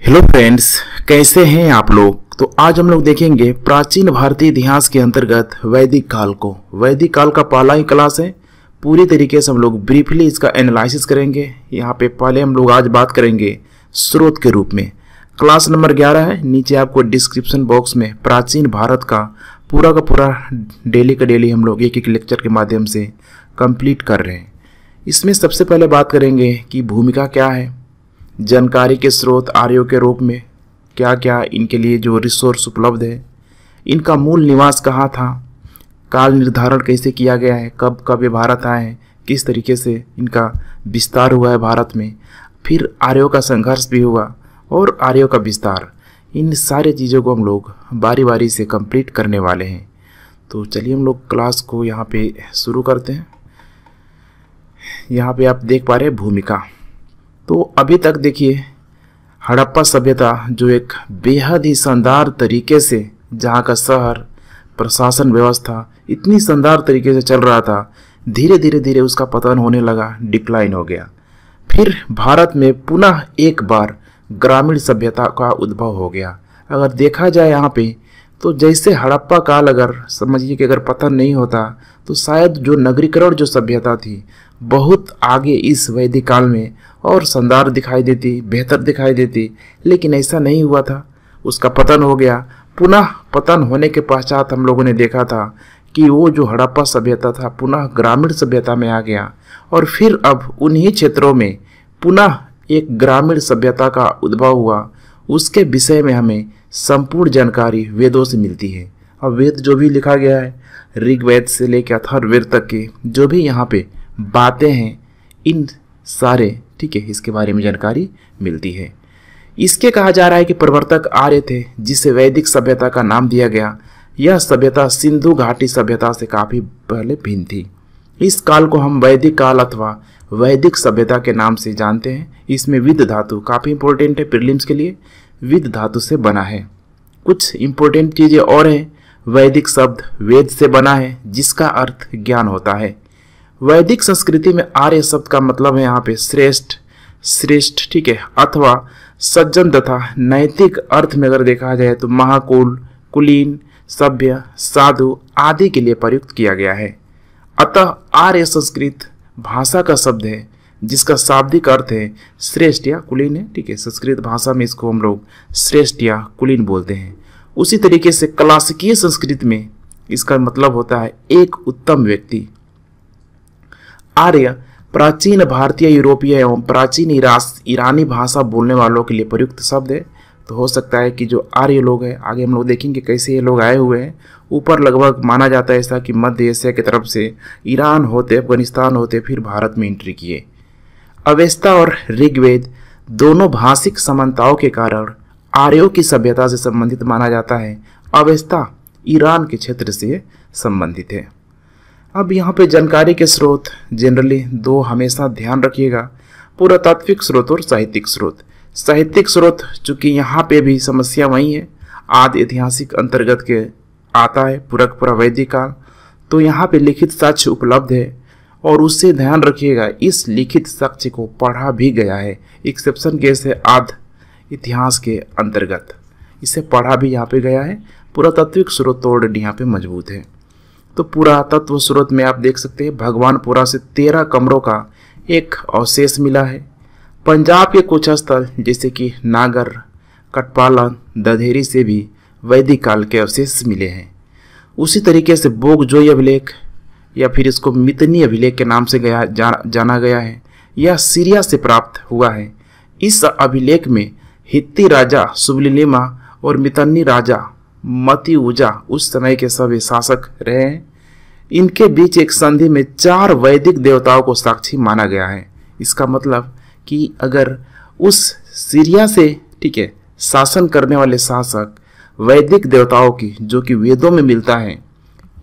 Hello friends, कैसे हैं आप लोग। तो आज हम लोग देखेंगे प्राचीन भारतीय इतिहास के अंतर्गत वैदिक काल को। वैदिक काल का पहला ही क्लास है। पूरी तरीके से हम लोग ब्रीफली इसका एनालिसिस करेंगे। यहाँ पे पहले हम लोग आज बात करेंगे स्रोत के रूप में। क्लास नंबर 11 है। नीचे आपको डिस्क्रिप्शन बॉक्स में प्राचीन भारत का पूरा डेली का डेली हम लोग एक एक लेक्चर के माध्यम से कंप्लीट कर रहे हैं। इसमें सबसे पहले बात करेंगे कि भूमिका क्या है, जानकारी के स्रोत आर्यों के रूप में क्या क्या इनके लिए जो रिसोर्स उपलब्ध है, इनका मूल निवास कहाँ था, काल निर्धारण कैसे किया गया है, कब कब ये भारत आए हैं, किस तरीके से इनका विस्तार हुआ है भारत में, फिर आर्यों का संघर्ष भी हुआ और आर्यों का विस्तार। इन सारे चीज़ों को हम लोग बारी बारी से कंप्लीट करने वाले हैं। तो चलिए हम लोग क्लास को यहाँ पे शुरू करते हैं। यहाँ पे आप देख पा रहे हैं भूमिका। तो अभी तक देखिए हड़प्पा सभ्यता जो एक बेहद ही शानदार तरीके से, जहाँ का शहर प्रशासन व्यवस्था इतनी शानदार तरीके से चल रहा था, धीरे धीरे उसका पतन होने लगा, डिक्लाइन हो गया। फिर भारत में पुनः एक बार ग्रामीण सभ्यता का उद्भव हो गया। अगर देखा जाए यहाँ पे तो जैसे हड़प्पा काल अगर समझिए कि अगर पतन नहीं होता तो शायद जो नगरीकरण जो सभ्यता थी बहुत आगे इस वैदिक काल में और शानदार दिखाई देती, बेहतर दिखाई देती, लेकिन ऐसा नहीं हुआ था। उसका पतन हो गया। पुनः पतन होने के पश्चात हम लोगों ने देखा था कि वो जो हड़प्पा सभ्यता था पुनः ग्रामीण सभ्यता में आ गया और फिर अब उन्हीं क्षेत्रों में पुनः एक ग्रामीण सभ्यता का उद्भव हुआ। उसके विषय में हमें संपूर्ण जानकारी वेदों से मिलती है। अब वेद जो भी लिखा गया है, ऋग्वेद से लेकर अथर्ववेद तक के जो भी यहाँ पे बातें हैं, इन सारे ठीक है इसके बारे में जानकारी मिलती है। इसके कहा जा रहा है कि प्रवर्तक आर्य थे, जिसे वैदिक सभ्यता का नाम दिया गया। यह सभ्यता सिंधु घाटी सभ्यता से काफी पहले भिन्न थी। इस काल को हम वैदिक काल अथवा वैदिक सभ्यता के नाम से जानते हैं। इसमें विद धातु काफी इंपॉर्टेंट है प्रीलिम्स के लिए, विद धातु से बना है। कुछ इंपॉर्टेंट चीजें और हैं। वैदिक शब्द वेद से बना है, जिसका अर्थ ज्ञान होता है। वैदिक संस्कृति में आर्य शब्द का मतलब है यहाँ पे श्रेष्ठ ठीक है, अथवा सज्जन तथा नैतिक अर्थ में अगर देखा जाए तो महाकुल, कुलीन, सभ्य, साधु आदि के लिए प्रयुक्त किया गया है। अतः आर्य संस्कृत भाषा का शब्द है, जिसका शाब्दिक अर्थ है श्रेष्ठ या कुलीन है। ठीक है, संस्कृत भाषा में इसको हम लोग श्रेष्ठ या कुलीन बोलते हैं। उसी तरीके से क्लासिकीय संस्कृत में इसका मतलब होता है एक उत्तम व्यक्ति। आर्य प्राचीन भारतीय, यूरोपीय एवं प्राचीन ईरानी भाषा बोलने वालों के लिए प्रयुक्त शब्द है। तो हो सकता है कि जो आर्य लोग हैं, आगे हम लोग देखेंगे कैसे ये लोग आए हुए हैं। ऊपर लगभग माना जाता है ऐसा कि मध्य एशिया की तरफ से ईरान होते, अफगानिस्तान होते, फिर भारत में एंट्री किए। अवेस्ता और ऋग्वेद दोनों भाषिक समानताओं के कारण आर्यों की सभ्यता से संबंधित माना जाता है। अवेस्ता ईरान के क्षेत्र से संबंधित है। अब यहाँ पे जानकारी के स्रोत जनरली दो हमेशा ध्यान रखिएगा, पुरातात्विक स्रोत और साहित्यिक स्रोत। साहित्यिक स्रोत चूंकि यहाँ पे भी समस्या वही है, आदि ऐतिहासिक अंतर्गत के आता है पूरा वैदिक काल। तो यहाँ पे लिखित साक्ष्य उपलब्ध है और उससे ध्यान रखिएगा इस लिखित साक्ष्य को पढ़ा भी गया है। एक्सेप्शन केस है आदि इतिहास के अंतर्गत, इसे पढ़ा भी यहाँ पे गया है। पुरातात्विक स्रोत तो ऑलरेडी यहाँ पे मजबूत है। तो पुरातत्व स्रोत में आप देख सकते हैं भगवानपुरा से 13 कमरों का एक अवशेष मिला है। पंजाब के कुछ स्थल जैसे कि नागर, कटपाला, दधेरी से भी वैदिक काल के अवशेष मिले हैं। उसी तरीके से बोगजोई अभिलेख या फिर इसको मितनी अभिलेख के नाम से जाना गया है, यह सीरिया से प्राप्त हुआ है। इस अभिलेख में हित्ती राजा सुबलिलिमा और मितनी राजा मतिउजा उस समय के सभी शासक रहे हैं। इनके बीच एक संधि में 4 वैदिक देवताओं को साक्षी माना गया है। इसका मतलब कि अगर उस सीरिया से ठीक है शासन करने वाले शासक वैदिक देवताओं की, जो कि वेदों में मिलता है,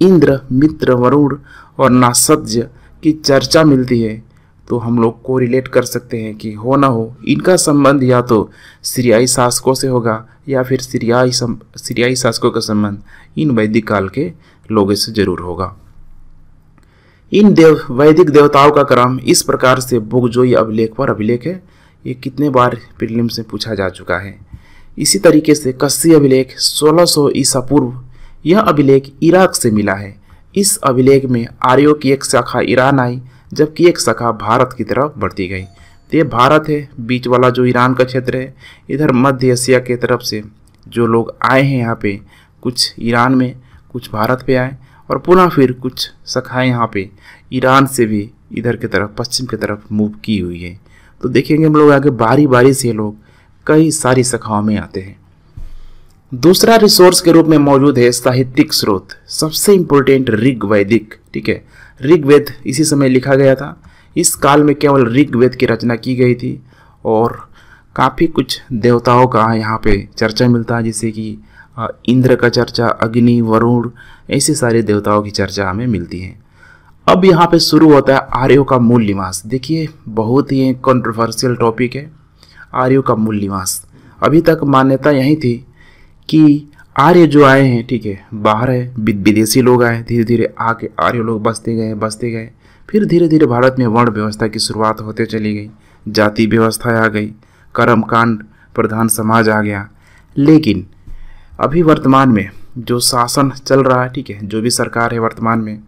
इंद्र, मित्र, वरुण और नासत्य की चर्चा मिलती है, तो हम लोग को रिलेट कर सकते हैं कि हो ना हो इनका संबंध या तो सीरियाई शासकों से होगा या फिर सीरियाई शासकों का संबंध इन वैदिक काल के लोगों से जरूर होगा। इन वैदिक देवताओं का क्रम इस प्रकार से बोगजोई अभिलेख पर अभिलेख है। ये कितने बार प्रीलिम्स में पूछा जा चुका है। इसी तरीके से कस्सी अभिलेख 1600 ईसा पूर्व, यह अभिलेख इराक से मिला है। इस अभिलेख में आर्यों की एक शाखा ईरान आई, जबकि एक शाखा भारत की तरफ बढ़ती गई। तो ये भारत है, बीच वाला जो ईरान का क्षेत्र है। इधर मध्य एशिया के तरफ से जो लोग आए हैं यहाँ पे, कुछ ईरान में, कुछ भारत पे आए, और पुनः फिर कुछ शाखाएँ यहाँ पे ईरान से भी इधर की तरफ, पश्चिम की तरफ मूव की हुई है। तो देखेंगे हम लोग आगे बारी बारी से लोग कई सारी शाखाओं में आते हैं। दूसरा रिसोर्स के रूप में मौजूद है साहित्यिक स्रोत। सबसे इंपॉर्टेंट ऋग्वैदिक, ठीक है। ऋग्वेद इसी समय लिखा गया था। इस काल में केवल ऋग्वेद की रचना की गई थी और काफ़ी कुछ देवताओं का यहाँ पे चर्चा मिलता है, जैसे कि इंद्र का चर्चा, अग्नि, वरुण, ऐसे सारे देवताओं की चर्चा हमें मिलती है। अब यहाँ पे शुरू होता है आर्यों का मूल निवास। देखिए बहुत ही कंट्रोवर्शियल टॉपिक है आर्यों का मूल निवास। अभी तक मान्यता यही थी कि आर्य जो आए हैं, ठीक है, बाहर है, विदेशी लोग आए, धीरे धीरे आके आर्य लोग बसते गए, फिर धीरे धीरे भारत में वर्ण व्यवस्था की शुरुआत होते चली गई, जाति व्यवस्था आ गई, कर्मकांड प्रधान समाज आ गया। लेकिन अभी वर्तमान में जो शासन चल रहा है, ठीक है, जो भी सरकार है वर्तमान में,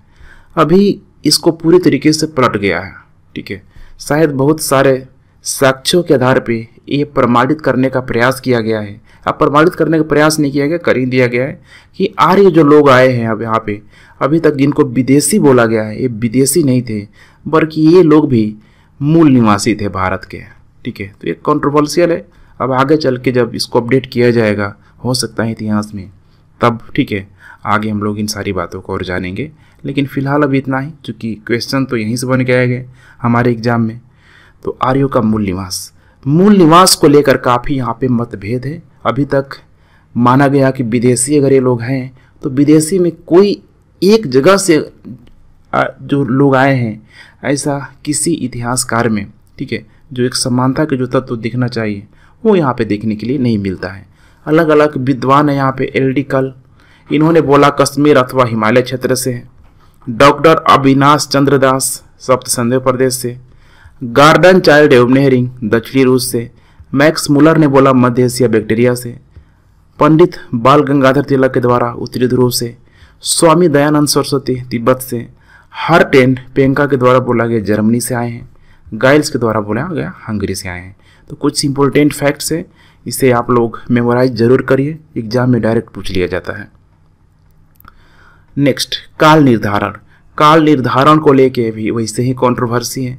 अभी इसको पूरी तरीके से पलट गया है, ठीक है। शायद बहुत सारे साक्ष्यों के आधार पे ये प्रमाणित करने का प्रयास किया गया है। अब प्रमाणित करने का प्रयास नहीं किया गया, कर ही दिया गया है कि आर्य जो लोग आए हैं अब यहाँ पे, अभी तक जिनको विदेशी बोला गया है, ये विदेशी नहीं थे, बल्कि ये लोग भी मूल निवासी थे भारत के, ठीक है। तो ये कंट्रोवर्शियल है। अब आगे चल के जब इसको अपडेट किया जाएगा, हो सकता है इतिहास में, तब ठीक है आगे हम लोग इन सारी बातों को और जानेंगे। लेकिन फिलहाल अभी इतना ही, चूँकि क्वेश्चन तो यहीं से बन के आए हमारे एग्जाम में। तो आर्यों का मूल निवास को लेकर काफ़ी यहाँ पे मतभेद है। अभी तक माना गया कि विदेशी अगर ये लोग हैं तो विदेशी में कोई एक जगह से जो लोग आए हैं, ऐसा किसी इतिहासकार में, ठीक है, जो एक समानता के जो तत्व दिखना चाहिए वो यहाँ पे देखने के लिए नहीं मिलता है। अलग अलग विद्वान है यहाँ पे। LD कल, इन्होंने बोला कश्मीर अथवा हिमालय क्षेत्र से है। डॉक्टर अविनाश चंद्र दास सप्त संदेह प्रदेश से। गार्डन चाइल्ड एवनेहरिंग दक्षिणी रूस से। मैक्स मुलर ने बोला मध्य एशिया बैक्टीरिया से। पंडित बाल गंगाधर तिलक के द्वारा उत्तरी ध्रुव से। स्वामी दयानंद सरस्वती तिब्बत से। हर्ट एंड पेंका के द्वारा बोला गया जर्मनी से आए हैं। गाइल्स के द्वारा बोला गया हंगरी से आए हैं। तो कुछ इंपॉर्टेंट फैक्ट्स है, इसे आप लोग मेमोराइज जरूर करिए, एग्जाम में डायरेक्ट पूछ लिया जाता है। नेक्स्ट, काल निर्धारण को लेके भी वैसे ही कंट्रोवर्सी है।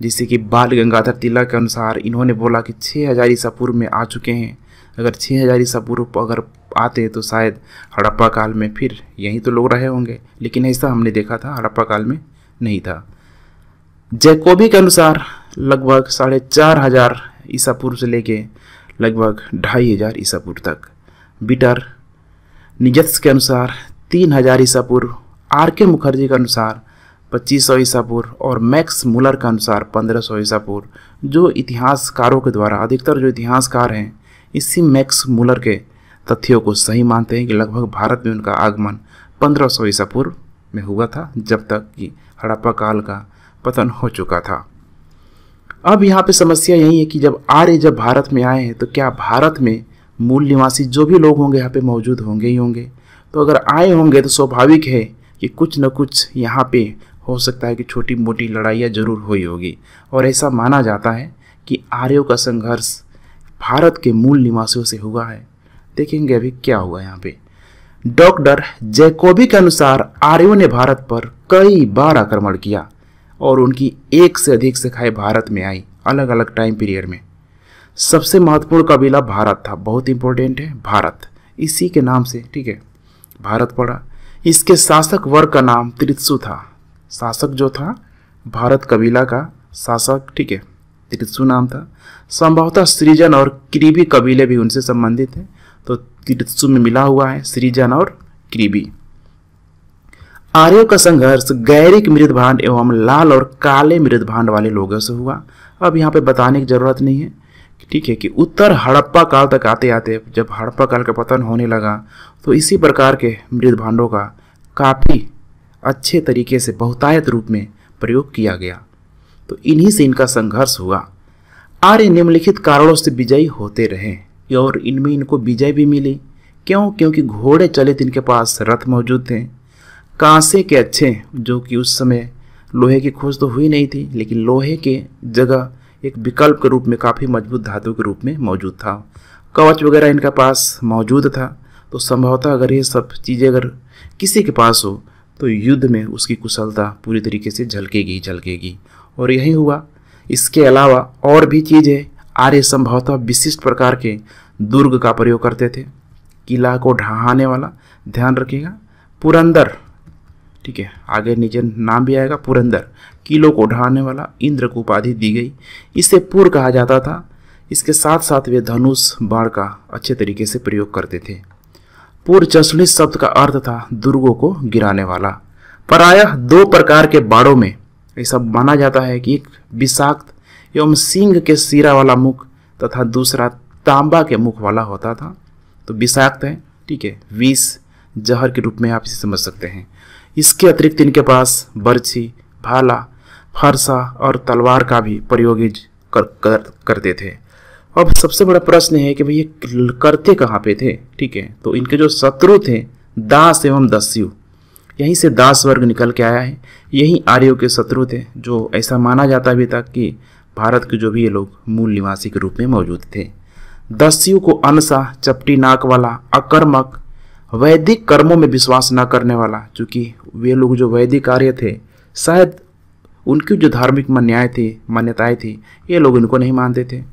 जैसे कि बाल गंगाधर तिलक के अनुसार इन्होंने बोला कि 6000 ईसा पूर्व में आ चुके हैं। अगर 6000 ईसा पूर्व अगर आते तो शायद हड़प्पा काल में फिर यहीं तो लोग रहे होंगे, लेकिन ऐसा हमने देखा था हड़प्पा काल में नहीं था। जैकोबी के अनुसार लगभग 4500 ईसा पूर्व से लेके लगभग 2500 ईसा पूर्व तक। बीटर निजत्स के अनुसार 3000 ईसा पूर्व। RK मुखर्जी के अनुसार 2500 ईसा पूर्व और मैक्स मुलर के अनुसार 1500 ईसा पूर्व। जो इतिहासकारों के द्वारा, अधिकतर जो इतिहासकार हैं इसी मैक्स मुलर के तथ्यों को सही मानते हैं कि लगभग भारत में उनका आगमन 1500 ईसा पूर्व में हुआ था, जब तक कि हड़प्पा काल का पतन हो चुका था। अब यहाँ पे समस्या यही है कि जब भारत में आए हैं तो क्या भारत में मूल निवासी जो भी लोग होंगे यहाँ पे मौजूद होंगे ही होंगे। तो अगर आए होंगे तो स्वाभाविक है कि कुछ न कुछ यहाँ पे हो सकता है कि छोटी मोटी लड़ाइयाँ जरूर हुई होगी। और ऐसा माना जाता है कि आर्यों का संघर्ष भारत के मूल निवासियों से हुआ है। देखेंगे अभी क्या हुआ यहाँ पे। डॉक्टर जैकोबी के अनुसार आर्यों ने भारत पर कई बार आक्रमण किया और उनकी एक से अधिक शाखाएं भारत में आई अलग अलग टाइम पीरियड में। सबसे महत्वपूर्ण कबीला भारत था, बहुत इंपॉर्टेंट है भारत, इसी के नाम से, ठीक है, भारत पड़ा। इसके शासक वर्ग का नाम त्रित्सु था। शासक जो था भारत कबीला का शासक, ठीक है, त्रित्सु नाम था। संभवतः सृजन और क्रीबी कबीले भी उनसे संबंधित हैं, तो त्रित्सु में मिला हुआ है सृजन और क्रीबी। आर्यों का संघर्ष गैरिक मृदभांड एवं लाल और काले मृदभांड वाले लोगों से हुआ। अब यहाँ पे बताने की जरूरत नहीं है, ठीक है, कि उत्तर हड़प्पा काल तक आते आते जब हड़प्पा काल का पतन होने लगा तो इसी प्रकार के मृदभांडों का काफ़ी अच्छे तरीके से बहुतायत रूप में प्रयोग किया गया। तो इन्हीं से इनका संघर्ष हुआ। आर्य निम्नलिखित कारणों से विजयी होते रहे। और इनमें इनको विजय भी मिली। क्यों? क्योंकि घोड़े चले थे, इनके पास रथ मौजूद थे, कांसे के अच्छे, जो कि उस समय लोहे की खोज तो हुई नहीं थी, लेकिन लोहे के जगह एक विकल्प के रूप में काफ़ी मजबूत धातु के रूप में मौजूद था। कवच वगैरह इनके पास मौजूद था। तो संभवतः अगर ये सब चीज़ें अगर किसी के पास हो तो युद्ध में उसकी कुशलता पूरी तरीके से झलकेगी। और यही हुआ। इसके अलावा और भी चीज़ें, आर्य संभवतः विशिष्ट प्रकार के दुर्ग का प्रयोग करते थे, किला को ढहाने वाला, ध्यान रखिएगा, पुरंदर, ठीक है, आगे नीचे नाम भी आएगा, पुरंदर, किलों को ढहाने वाला, इंद्र को उपाधि दी गई। इसे पुर कहा जाता था। इसके साथ साथ वे धनुष बाण का अच्छे तरीके से प्रयोग करते थे। पुर चसुनी शब्द का अर्थ था दुर्गों को गिराने वाला। प्रायः दो प्रकार के बाणों में ऐसा माना जाता है कि एक विषाक्त एवं सिंह के सिरा वाला मुख तथा दूसरा तांबा के मुख वाला होता था। तो विषाक्त है, ठीक है, विष, जहर के रूप में आप इसे समझ सकते हैं। इसके अतिरिक्त इनके पास बर्छी, भाला, फरसा और तलवार का भी प्रयोग करते थे। अब सबसे बड़ा प्रश्न है कि भाई ये करते कहाँ पे थे? ठीक है, तो इनके जो शत्रु थे दास एवं दस्यु, यहीं से दास वर्ग निकल के आया है। यही आर्यों के शत्रु थे, जो ऐसा माना जाता भी था कि भारत के जो भी ये लोग मूल निवासी के रूप में मौजूद थे। दस्यु को अनसा, चपटी नाक वाला, अकर्मक, वैदिक कर्मों में विश्वास न करने वाला, चूँकि वे लोग जो वैदिक आर्य थे, शायद उनकी जो धार्मिक मान्यताएं थी, ये लोग इनको नहीं मानते थे।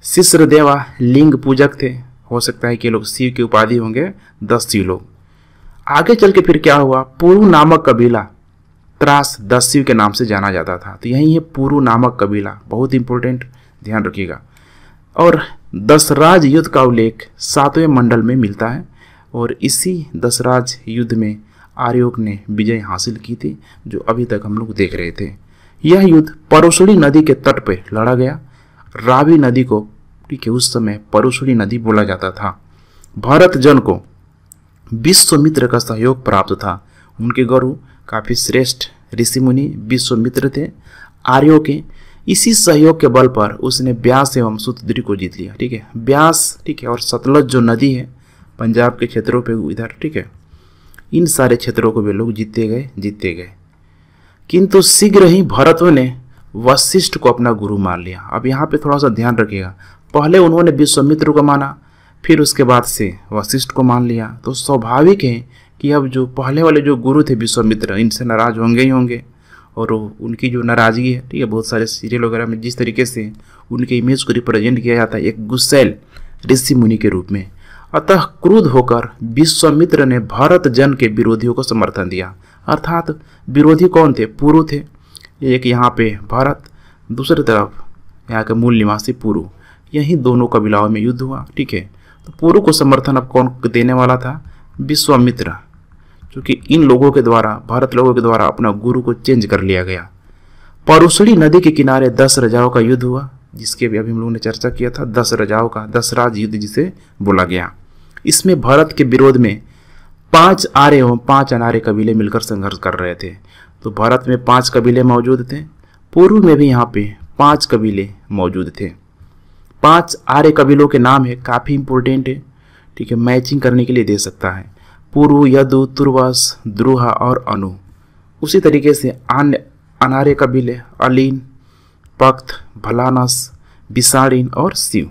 शिश्र देवा, लिंग पूजक थे, हो सकता है कि लोग शिव की उपाधि होंगे दस्यु लोग। आगे चल के फिर क्या हुआ, पुरु नामक कबीला त्रास दस्यु के नाम से जाना जाता था। तो यही है पुरु नामक कबीला, बहुत इंपॉर्टेंट, ध्यान रखिएगा। और दसराज युद्ध का उल्लेख 7वें मंडल में मिलता है और इसी दसराज युद्ध में आर्यों ने विजय हासिल की थी, जो अभी तक हम लोग देख रहे थे। यह युद्ध परुशुड़ी नदी के तट पर लड़ा गया। रावी नदी को, ठीक है, उस समय परुशुड़ी नदी बोला जाता था। भरत जन को विश्वामित्र का सहयोग प्राप्त था। उनके गुरु काफी श्रेष्ठ ऋषि मुनि विश्वामित्र थे आर्यों के। इसी सहयोग के बल पर उसने ब्यास एवं सुतद्री को जीत लिया। ठीक है, ब्यास, ठीक है, और सतलज जो नदी है पंजाब के क्षेत्रों पे इधर, ठीक है, इन सारे क्षेत्रों को वे लोग जीतते गए। किंतु शीघ्र ही भरतों ने वशिष्ठ को अपना गुरु मान लिया। अब यहाँ पे थोड़ा सा ध्यान रखिएगा, पहले उन्होंने विश्वामित्र को माना, फिर उसके बाद से वशिष्ठ को मान लिया। तो स्वाभाविक है कि अब जो पहले वाले जो गुरु थे विश्वामित्र, इनसे नाराज होंगे ही होंगे। और उनकी जो नाराजगी है, ठीक है, बहुत सारे सीरियल वगैरह में जिस तरीके से उनके इमेज को रिप्रेजेंट किया जाता है एक गुस्सैल ऋषि मुनि के रूप में। अतः क्रुद्ध होकर विश्वामित्र ने भरत जन के विरोधियों को समर्थन दिया। अर्थात विरोधी कौन थे? पुरु थे। एक यहाँ पे भरत, दूसरी तरफ यहाँ के मूल निवासी पुरु। यही दोनों कबीलाओं में युद्ध हुआ। ठीक है, तो पुरु को समर्थन अब कौन देने वाला था? विश्वामित्र, क्योंकि इन लोगों के द्वारा, भारत लोगों के द्वारा अपना गुरु को चेंज कर लिया गया। परुशुड़ी नदी के किनारे 10 राजाओं का युद्ध हुआ, जिसके भी अभी हम लोगों ने चर्चा किया था। 10 राजाओं का दसराज युद्ध जिसे बोला गया। इसमें भारत के विरोध में 5 आर्य एवं 5 अनार्य कबीले मिलकर संघर्ष कर रहे थे। तो भारत में 5 कबीले मौजूद थे, पूर्व में भी यहाँ पे 5 कबीले मौजूद थे। 5 आर्य कबीलों के नाम है, काफ़ी इंपॉर्टेंट है। ठीक है, मैचिंग करने के लिए दे सकता है। पुरु, यदु, तुर्वस, द्रुहा और अनु। उसी तरीके से अन्य अनार्य कबीले अलीन, पक्त, भलानस, बिसाड़िन और शिव।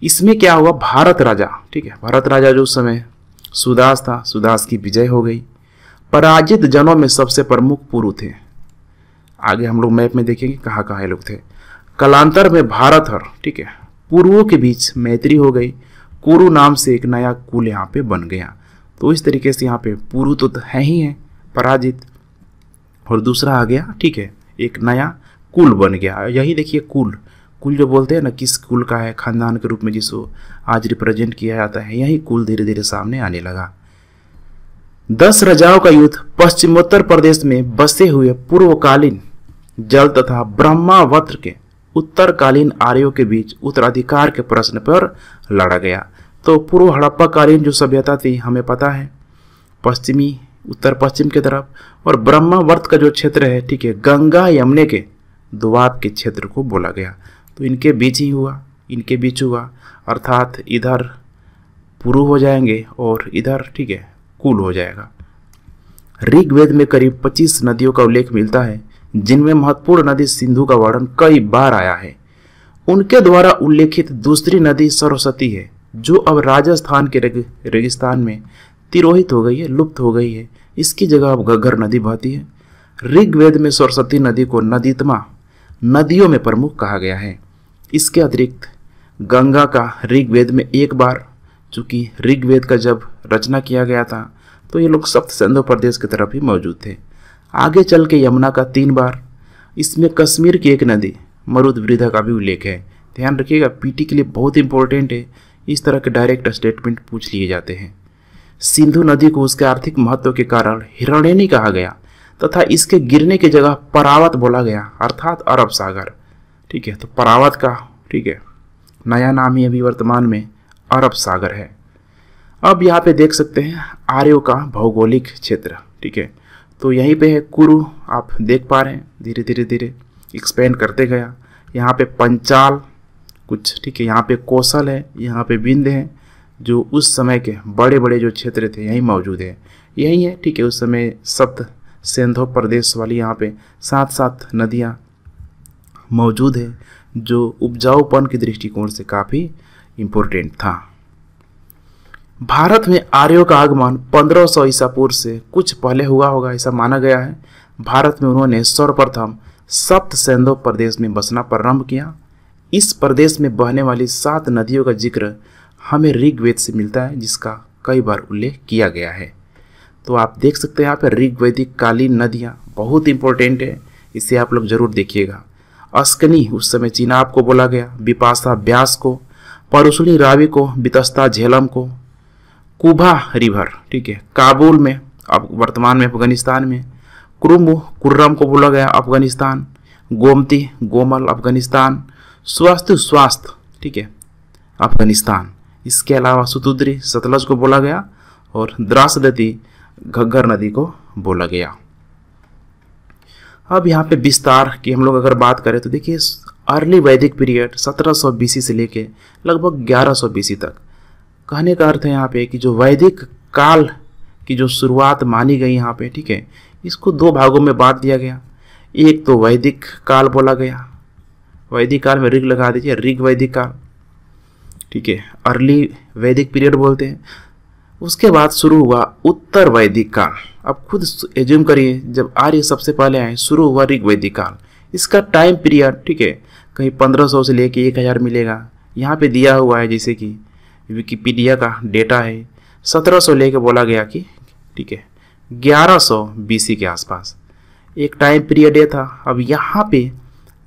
इसमें क्या हुआ? भारत राजा, ठीक है, भारत राजा जो उस समय सुदास था, सुदास की विजय हो गई। पराजित जनों में सबसे प्रमुख पुरु थे। आगे हम लोग मैप में देखेंगे कहाँ कहाँ ये लोग थे। कालांतर में भारत और, ठीक है, पुरुओं के बीच मैत्री हो गई। कुरु नाम से एक नया कुल यहाँ पे बन गया। तो इस तरीके से यहाँ पे पुरु तो है ही है पराजित, और दूसरा आ गया, ठीक है, एक नया कुल बन गया। यही देखिए कुल जो बोलते हैं ना, किस कुल का है, खानदान के रूप में जिसको आज रिप्रेजेंट किया जाता है, यही कुल धीरे धीरे सामने आने लगा। 10 राजाओं का युद्ध पश्चिमोत्तर प्रदेश में बसे हुए पूर्वकालीन जल तथा ब्रह्मावत्र के उत्तरकालीन आर्यों के बीच उत्तराधिकार के प्रश्न पर लड़ा गया। तो पूर्व हड़प्पा कालीन जो सभ्यता थी, हमें पता है पश्चिमी, उत्तर पश्चिम की तरफ, और ब्रह्मावर्त का जो क्षेत्र है, ठीक है, गंगा यमुने के दोआब के क्षेत्र को बोला गया। तो इनके बीच ही हुआ। इनके बीच हुआ, अर्थात इधर पुरु हो जाएंगे और इधर ठीक है कूल हो जाएगा। ऋग्वेद में करीब 25 नदियों का उल्लेख मिलता है, जिनमें महत्वपूर्ण नदी सिंधु का वर्णन कई बार आया है। उनके द्वारा उल्लेखित दूसरी नदी सरस्वती है, जो अब राजस्थान के रेगिस्तान में तिरोहित हो गई है, लुप्त हो गई है। इसकी जगह अब घग्गर नदी बहती है। ऋग्वेद में सरस्वती नदी को नदीतमा नदियों में प्रमुख कहा गया है। इसके अतिरिक्त गंगा का ऋग्वेद में एक बार, चूंकि ऋग्वेद का जब रचना किया गया था तो ये लोग सप्त सिंधु प्रदेश की तरफ ही मौजूद थे। आगे चल के यमुना का 3 बार, इसमें कश्मीर की एक नदी मरुद्वृधा का भी उल्लेख है। ध्यान रखिएगा, पीटी के लिए बहुत इंपॉर्टेंट है, इस तरह के डायरेक्ट स्टेटमेंट पूछ लिए जाते हैं। सिंधु नदी को उसके आर्थिक महत्व के कारण हिरण्यनी कहा गया तथा इसके गिरने की जगह परावत बोला गया, अर्थात अरब सागर। ठीक है, तो परावत का ठीक है नया नाम ही अभी वर्तमान में अरब सागर है। अब यहाँ पे देख सकते हैं आर्यों का भौगोलिक क्षेत्र। ठीक है, तो यहीं पे है कुरु, आप देख पा रहे हैं धीरे धीरे धीरे एक्सपेंड करते गया। यहाँ पे पंचाल कुछ, ठीक है, यहाँ पे कौशल है, यहाँ पे विंध्य है, जो उस समय के बड़े बड़े जो क्षेत्र थे यहीं मौजूद है, यही है। ठीक है, उस समय सप्त सिंधु प्रदेश वाली यहाँ पे 7 नदियाँ मौजूद है, जो उपजाऊपन के दृष्टिकोण से काफ़ी इम्पोर्टेंट था। भारत में आर्यों का आगमन 1500 ईसा पूर्व से कुछ पहले हुआ होगा, ऐसा माना गया है। भारत में उन्होंने सर्वप्रथम सप्त सिंधु प्रदेश में बसना प्रारंभ किया। इस प्रदेश में बहने वाली 7 नदियों का जिक्र हमें ऋग्वेद से मिलता है, जिसका कई बार उल्लेख किया गया है। तो आप देख सकते हैं यहाँ पर ऋग्वैदिक कालीन नदियाँ बहुत इंपॉर्टेंट है, इसे आप लोग जरूर देखिएगा। अस्कनी उस समय चिनाब को बोला गया, बिपाशा ब्यास को, परुशनी रावी को, बितस्ता झेलम को, कुबा रिवर ठीक है काबुल में, अब वर्तमान में अफगानिस्तान में, कुरुम कुर्रम को बोला गया अफगानिस्तान, गोमती गोमल अफगानिस्तान, स्वास्थ्य ठीक है अफगानिस्तान। इसके अलावा सुतुद्री सतलज को बोला गया और द्रासदती घग्गर नदी को बोला गया। अब यहाँ पे विस्तार की हम लोग अगर बात करें तो देखिए अर्ली वैदिक पीरियड 1700 BC से लेके लगभग 1100 BC तक। कहने का अर्थ है यहाँ पे कि जो वैदिक काल की जो शुरुआत मानी गई यहाँ पे, ठीक है, इसको 2 भागों में बांट दिया गया। एक तो वैदिक काल बोला गया, वैदिक काल में ऋग लगा दीजिए, ऋग वैदिक काल, ठीक है, अर्ली वैदिक पीरियड बोलते हैं। उसके बाद शुरू हुआ उत्तर वैदिक काल। अब खुद एज्यूम करिए जब आर्य सबसे पहले आए, शुरू हुआ ऋग वैदिक काल। इसका टाइम पीरियड ठीक है कहीं 1500 से लेके 1000 मिलेगा, यहाँ पे दिया हुआ है, जैसे कि विकिपीडिया का डेटा है 1700 लेके बोला गया कि ठीक है 1100 BC के आसपास एक टाइम पीरियड ये था। अब यहाँ पे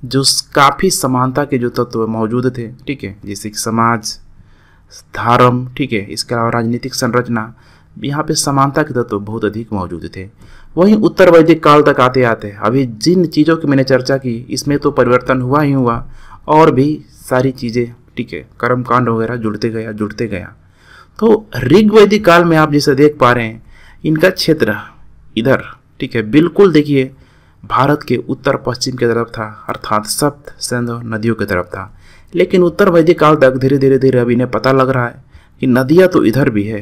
जो काफ़ी समानता के जो तत्व मौजूद थे, ठीक है, जैसे कि समाज, धर्म, ठीक है, इसके अलावा राजनीतिक संरचना, यहाँ पे समानता के तत्व बहुत अधिक मौजूद थे। वहीं उत्तर वैदिक काल तक आते आते अभी जिन चीज़ों की मैंने चर्चा की इसमें तो परिवर्तन हुआ ही हुआ, और भी सारी चीज़ें, ठीक है, कर्मकांड वगैरह जुड़ते गया। तो ऋग वैदिक काल में आप जैसे देख पा रहे हैं इनका क्षेत्र इधर, ठीक है, बिल्कुल देखिए भारत के उत्तर पश्चिम की तरफ था, अर्थात सप्त सिंधु नदियों की तरफ था। लेकिन उत्तर वैदिक काल तक धीरे धीरे अब इन्हें पता लग रहा है कि नदियाँ तो इधर भी है।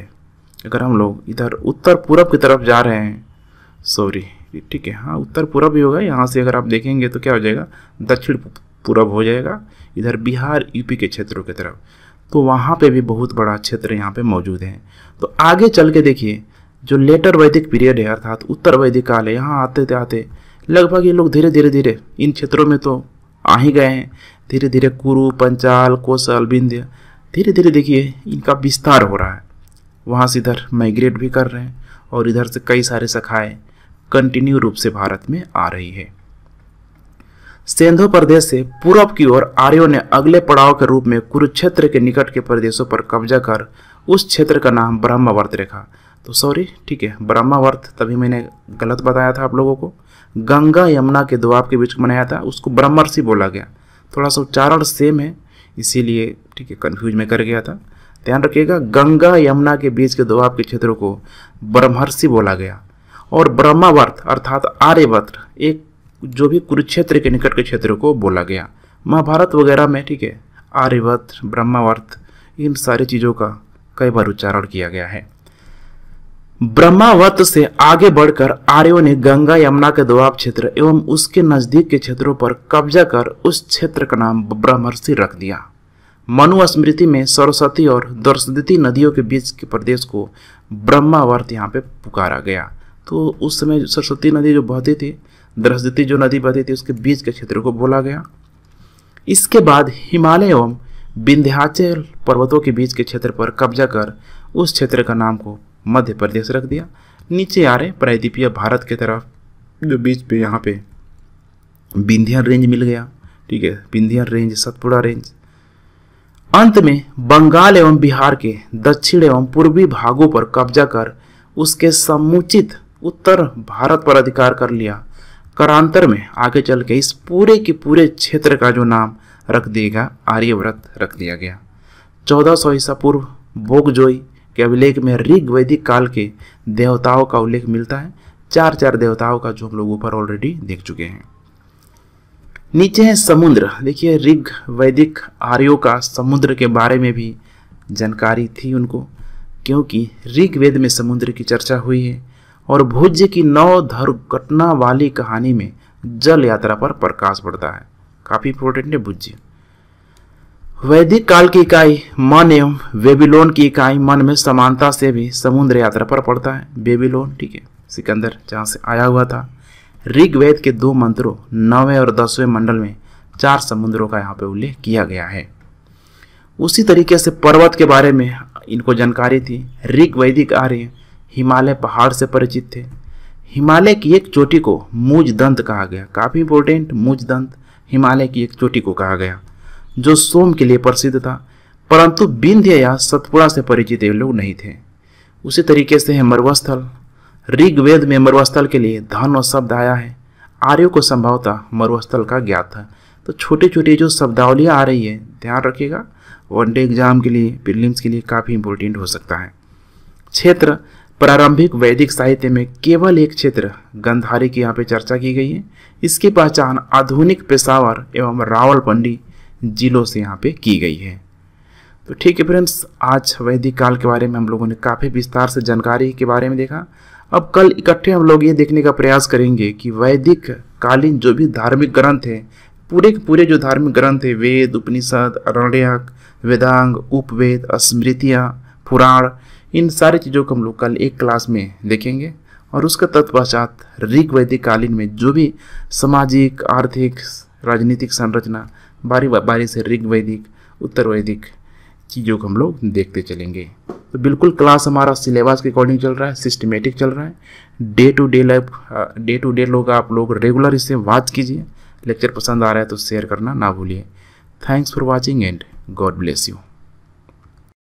अगर हम लोग इधर उत्तर पूरब की तरफ जा रहे हैं, सॉरी ठीक है, हाँ उत्तर पूरब ही होगा, यहाँ से अगर आप देखेंगे तो क्या हो जाएगा, दक्षिण पूरब हो जाएगा, इधर बिहार यूपी के क्षेत्रों की तरफ। तो वहाँ पे भी बहुत बड़ा क्षेत्र यहाँ पे मौजूद है। तो आगे चल के देखिए जो लेटर वैदिक पीरियड है, अर्थात उत्तर वैदिक काल है, यहाँ आते आते लगभग ये लोग धीरे धीरे इन क्षेत्रों में तो आ ही गए हैं। धीरे धीरे कुरु, पंचाल, कौशल, विंध्य, धीरे धीरे देखिए इनका विस्तार हो रहा है। वहाँ से इधर माइग्रेट भी कर रहे हैं और इधर से कई सारे शाखाएं कंटिन्यू रूप से भारत में आ रही है। सिंधु प्रदेश से पूर्व की ओर आर्यों ने अगले पड़ाव के रूप में कुरुक्षेत्र के निकट के प्रदेशों पर कब्जा कर उस क्षेत्र का नाम ब्रह्मावर्त रखा। तो सॉरी ठीक है, ब्रह्मावर्त तभी मैंने गलत बताया था आप लोगों को, गंगा यमुना के दोआब के बीच बनाया था, उसको ब्रह्मर्षि बोला गया। थोड़ा सा उच्चारण सेम है इसीलिए ठीक है कंफ्यूज में कर गया था, ध्यान रखिएगा। गंगा यमुना के बीच के दोआब के क्षेत्र को ब्रह्मर्षि बोला गया और ब्रह्मावर्त अर्थात आर्यवर्त एक जो भी कुरुक्षेत्र के निकट के क्षेत्र को बोला गया। महाभारत वगैरह में ठीक है आर्यवर्त, ब्रह्मावर्त, इन सारी चीज़ों का कई बार उच्चारण किया गया है। ब्रह्मावर्त से आगे बढ़कर आर्यों ने गंगा यमुना के दोआब क्षेत्र एवं उसके नजदीक के क्षेत्रों पर कब्जा कर उस क्षेत्र का नाम ब्रह्मर्षि रख दिया। मनुस्मृति में सरस्वती और दर्शदिति नदियों के बीच के प्रदेश को ब्रह्मावर्त यहाँ पे पुकारा गया। तो उस समय सरस्वती नदी जो बहती थी, दर्शदिति जो नदी बहती थी, उसके बीच के क्षेत्र को बोला गया। इसके बाद हिमालय एवं विंध्याचल पर्वतों के बीच के क्षेत्र पर कब्जा कर उस क्षेत्र का नाम को मध्य प्रदेश रख दिया। नीचे आ रहे प्रायद्वीपीय भारत के तरफ जो बीच पे यहाँ पे विंध्य रेंज मिल गया, ठीक है, विंध्य रेंज, सतपुड़ा रेंज। अंत में बंगाल एवं बिहार के दक्षिण एवं पूर्वी भागों पर कब्जा कर उसके समुचित उत्तर भारत पर अधिकार कर लिया। करांतर में आगे चल के इस पूरे के पूरे क्षेत्र का जो नाम रख दिएगा आर्यव्रत रख दिया गया। 1400 ईसा पूर्व बोगजोई के अभिलेख में ऋग वैदिक काल के देवताओं का उल्लेख मिलता है। 4 देवताओं का जो हम लोग ऊपर ऑलरेडी देख चुके हैं। नीचे है समुद्र। देखिए ऋग वैदिक आर्यों का समुद्र के बारे में भी जानकारी थी उनको, क्योंकि ऋग वेद में समुद्र की चर्चा हुई है और भुज्य की 9 दुर्घटना वाली कहानी में जल यात्रा पर प्रकाश पड़ता है। काफी इंपॉर्टेंट है भुज्य। वैदिक काल की इकाई मन एवं बेबीलोन की इकाई मन में समानता से भी समुद्र यात्रा पर पड़ता है। बेबीलोन, ठीक है, सिकंदर जहाँ से आया हुआ था। ऋग्वेद के 2 मंत्रों 9वें और 10वें मंडल में 4 समुद्रों का यहाँ पे उल्लेख किया गया है। उसी तरीके से पर्वत के बारे में इनको जानकारी थी। ऋग वैदिक आर्य हिमालय पहाड़ से परिचित थे। हिमालय की एक चोटी को मुज दंत कहा गया। काफी इंपॉर्टेंट, मुज दंत हिमालय की एक चोटी को कहा गया जो सोम के लिए प्रसिद्ध था, परंतु विंध्य या सतपुड़ा से परिचित ये लोग नहीं थे। उसी तरीके से है मरुस्थल। ऋग्वेद में मरुस्थल के लिए धन शब्द आया है। आर्यों को संभवतः मरुस्थल का ज्ञात था। तो छोटी छोटी जो शब्दावलियाँ आ रही है ध्यान रखिएगा, वनडे एग्जाम के लिए, प्रीलिम्स के लिए काफ़ी इंपॉर्टेंट हो सकता है। क्षेत्र प्रारंभिक वैदिक साहित्य में केवल एक क्षेत्र गंधारी की यहाँ पे चर्चा की गई है। इसकी पहचान आधुनिक पेशावर एवं रावलपिंडी जिलों से यहाँ पे की गई है। तो ठीक है फ्रेंड्स, आज वैदिक काल के बारे में हम लोगों ने काफ़ी विस्तार से जानकारी के बारे में देखा। अब कल इकट्ठे हम लोग ये देखने का प्रयास करेंगे कि वैदिक कालीन जो भी धार्मिक ग्रंथ है, पूरे के पूरे जो धार्मिक ग्रंथ है, वेद, उपनिषद, अरण्यक, वेदांग, उपवेद, स्मृतियाँ, पुराण, इन सारी चीज़ों को हम लोग कल एक क्लास में देखेंगे। और उसका तत्पश्चात ऋग वैदिक कालीन में जो भी सामाजिक, आर्थिक, राजनीतिक संरचना बारी बारी से ऋग वैदिक, उत्तर वैदिक चीज़ों को हम लोग देखते चलेंगे। तो बिल्कुल क्लास हमारा सिलेबस के अकॉर्डिंग चल रहा है, सिस्टमेटिक चल रहा है। डे टू डे लोग आप लोग रेगुलर इसे वॉच कीजिए। लेक्चर पसंद आ रहा है तो शेयर करना ना भूलिए। Thanks for watching and God bless you.